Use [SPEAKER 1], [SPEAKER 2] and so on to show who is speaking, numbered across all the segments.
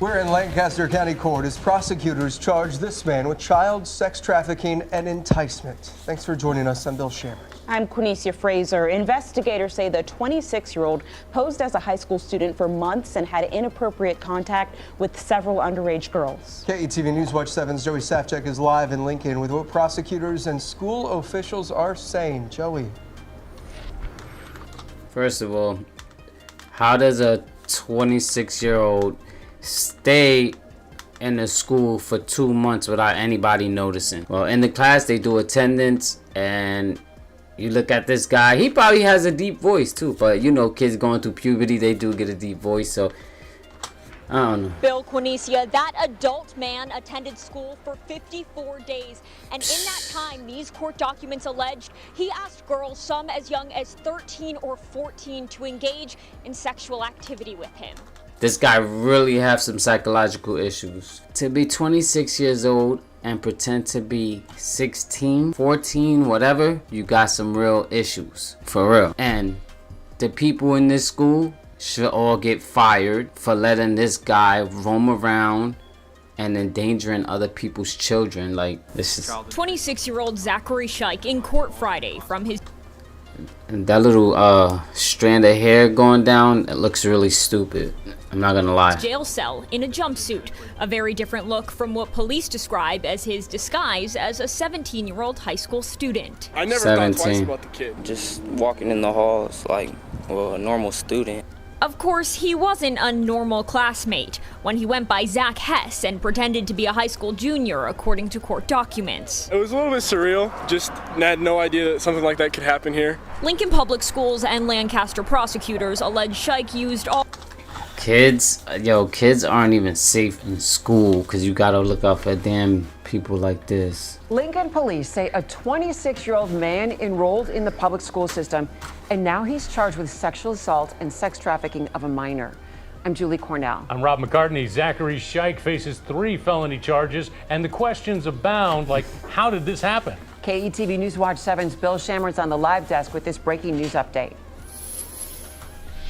[SPEAKER 1] We're in Lancaster County Court as prosecutors charge this man with child sex trafficking and enticement. Thanks for joining us. I'm Bill Shammer.
[SPEAKER 2] I'm Quinicia Fraser. Investigators say the 26-year-old posed as a high school student for months and had inappropriate contact with several underage girls.
[SPEAKER 1] KETV News Watch 7's Joey Safchek is live in Lincoln with what prosecutors and school officials are saying. Joey.
[SPEAKER 3] First of all, how does a 26-year-old stay in the school for 2 months without anybody noticing? Well, in the class they do attendance, and you look at this guy, he probably has a deep voice too, but you know, kids going through puberty, they do get a deep voice, so I don't know.
[SPEAKER 4] Bill, Quinicia, that adult man attended school for 54 days, and in that time, these court documents alleged he asked girls, some as young as 13 or 14, to engage in sexual activity with him.
[SPEAKER 3] This guy really have some psychological issues. To be 26 years old and pretend to be 16, 14, whatever, you got some real issues, for real. And the people in this school should all get fired for letting this guy roam around and endangering other people's children. Like, this is
[SPEAKER 4] 26-year-old Zachary Scheich in court Friday from his...
[SPEAKER 3] And that little strand of hair going down, it looks really stupid. I'm not gonna lie.
[SPEAKER 4] Jail cell in a jumpsuit, a very different look from what police describe as his disguise as a 17-year-old high school student.
[SPEAKER 5] I never thought twice about the kid.
[SPEAKER 6] Just walking in the halls like, well, a normal student.
[SPEAKER 4] Of course, he wasn't a normal classmate when he went by Zach Hess and pretended to be a high school junior, according to court documents.
[SPEAKER 5] It was a little bit surreal. Just had no idea that something like that could happen here.
[SPEAKER 4] Lincoln Public Schools and Lancaster prosecutors allege Scheich used all...
[SPEAKER 3] Kids aren't even safe in school because you gotta look out for damn people like this.
[SPEAKER 7] Lincoln police say a 26-year-old man enrolled in the public school system, and now he's charged with sexual assault and sex trafficking of a minor. I'm Julie Cornell.
[SPEAKER 8] I'm Rob McCartney. Zachary Scheich faces 3 felony charges, and the questions abound, like, how did this happen?
[SPEAKER 7] KETV News Watch 7's Bill Shammer's on the live desk with this breaking news update.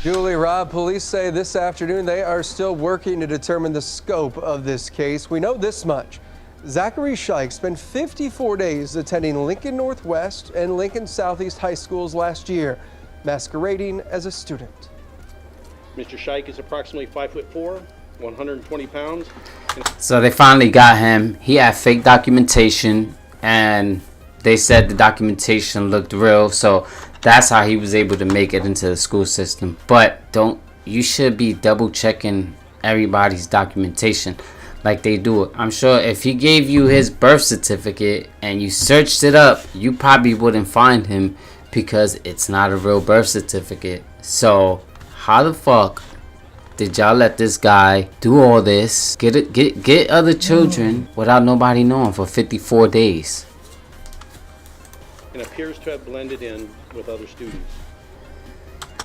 [SPEAKER 1] Julie, Rob, police say this afternoon they are still working to determine the scope of this case. We know this much. Zachary Scheich spent 54 days attending Lincoln Northwest and Lincoln Southeast high schools last year, masquerading as a student.
[SPEAKER 9] Mr. Scheich is approximately 5'4", 120 pounds.
[SPEAKER 3] So they finally got him. He had fake documentation, and they said the documentation looked real, so that's how he was able to make it into the school system. But you should be double checking everybody's documentation like they do it. I'm sure if he gave you his birth certificate and you searched it up, you probably wouldn't find him because it's not a real birth certificate. So how the fuck did y'all let this guy do all this, get other children without nobody knowing for 54 days?
[SPEAKER 9] And appears to have blended in with other students.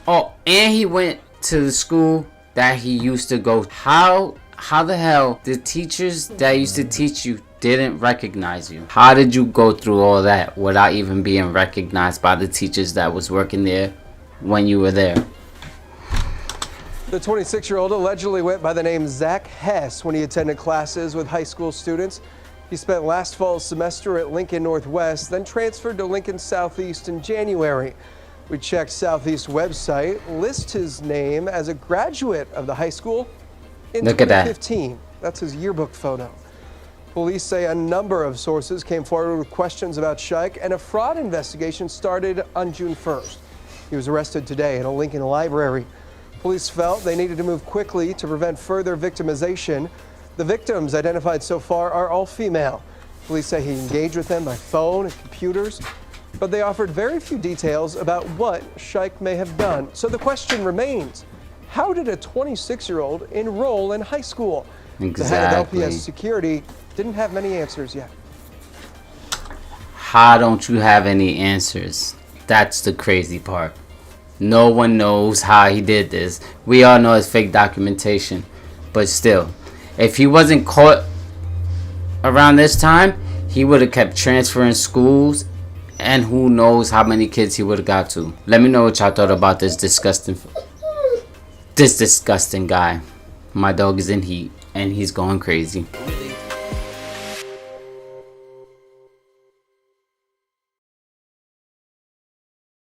[SPEAKER 3] Oh, and he went to the school that he used to go. How the hell the teachers that used to teach you didn't recognize you? How did you go through all that without even being recognized by the teachers that was working there when you were there?
[SPEAKER 1] The 26-year-old allegedly went by the name Zach Hess when he attended classes with high school students. He spent last fall's semester at Lincoln Northwest, then transferred to Lincoln Southeast in January. We checked Southeast website, lists his name as a graduate of the high school in 2015. That's his yearbook photo. Police say a number of sources came forward with questions about Scheich, and a fraud investigation started on June 1st. He was arrested today at a Lincoln library. Police felt they needed to move quickly to prevent further victimization. The victims identified so far are all female. Police say he engaged with them by phone and computers, but they offered very few details about what Scheich may have done. So the question remains, how did a 26-year-old enroll in high school?
[SPEAKER 3] Exactly.
[SPEAKER 1] The head of LPS security didn't have many answers yet.
[SPEAKER 3] How don't you have any answers? That's the crazy part. No one knows how he did this. We all know it's fake documentation, but still, if he wasn't caught around this time, he would have kept transferring schools, and who knows how many kids he would have got to. Let me know what y'all thought about this disgusting guy. My dog is in heat. and he's going crazy.